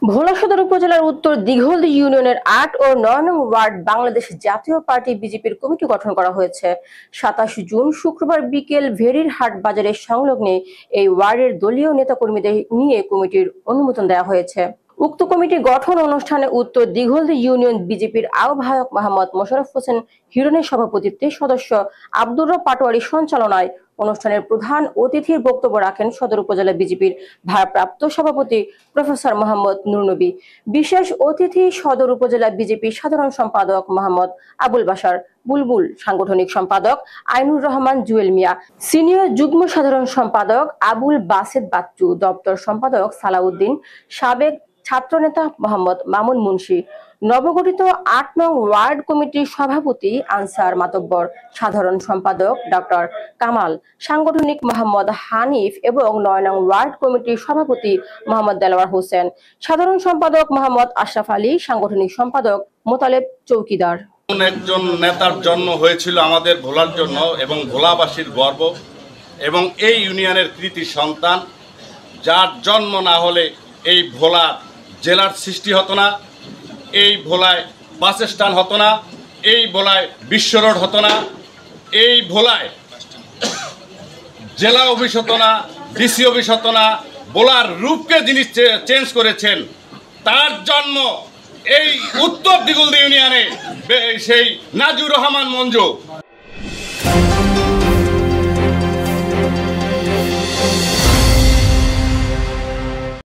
ভোলা সদর উপজেলার উত্তর দিঘলদী ইউনিয়নের ৮ ও ৯ নং ওয়ার্ড বাংলাদেশ জাতীয় পার্টি বিজেপির কমিটি গঠন করা হয়েছে। ২৭ জুন শুক্রবার বিকেল ভেড়ির হাট বাজারের সংলগ্নে এই ওয়ার্ডের দলীয় নেতাকর্মীদের নিয়ে কমিটির অনুমোদন দেওয়া হয়েছে। উক্ত কমিটি গঠন অনুষ্ঠানে উত্তর দিঘলদী ইউনিয়ন বিজেপির আহ্বায়ক মোহাম্মদ মোশাররফ হোসেন হিরণের সভাপতিত্বে সদস্য আব্দুর রব পাটোয়ারির সঞ্চালনায় অনুষ্ঠানের প্রধান অতিথির বক্তব্য রাখেন সদর উপজেলা বিজেপির ভারপ্রাপ্ত সভাপতি প্রফেসর মোহাম্মদ নুরনবী। বিশেষ অতিথি সদর উপজেলা বিজেপির সাধারণ সম্পাদক মোহাম্মদ আবুল বাশার বুলবুল, সাংগঠনিক সম্পাদক আইনুর রহমান জুয়েল মিয়া, সিনিয়র যুগ্ম সাধারণ সম্পাদক আবুল বাসেদ বাচ্চু, দপ্তর সম্পাদক সালাউদ্দিন, সাবেক ছাত্রনেতা মোহাম্মদ মামুন মুন্সি, নবগঠিত ৮ নং ওয়ার্ড কমিটির সভাপতি আনসার মাতব্বর, সাধারণ সম্পাদক ডক্টর কামাল, সাংগঠনিক মোহাম্মদ হানিফ এবং ৯ নং ওয়ার্ড কমিটির সভাপতি মোহাম্মদ দেলাওয়ার হোসেন, সাধারণ সম্পাদক মোহাম্মদ আশরাফ আলী, সাংগঠনিক সম্পাদক মোতালেব চৌকিদার। একজন নেতার জন্ম হয়েছিল আমাদের ভোলার জন্য এবং ভোলাবাসীর গর্ব এবং এই ইউনিয়নের কৃতি সন্তান, যার জন্ম না হলে এই ভোলা জেলার সৃষ্টি হতো না, এই ভোলায় বাস স্ট্যান্ড হতো না, এই ভোলায় বিশ্ব রোড হতো না, এই ভোলায় জেলা অফিস হতো না, ডিসি অফিস হতো না। ভোলার রূপকে যিনি চেঞ্জ করেছেন, তার জন্ম এই উত্তর দিঘলদী ইউনিয়নে সেই নাজুর রহমান মঞ্জু।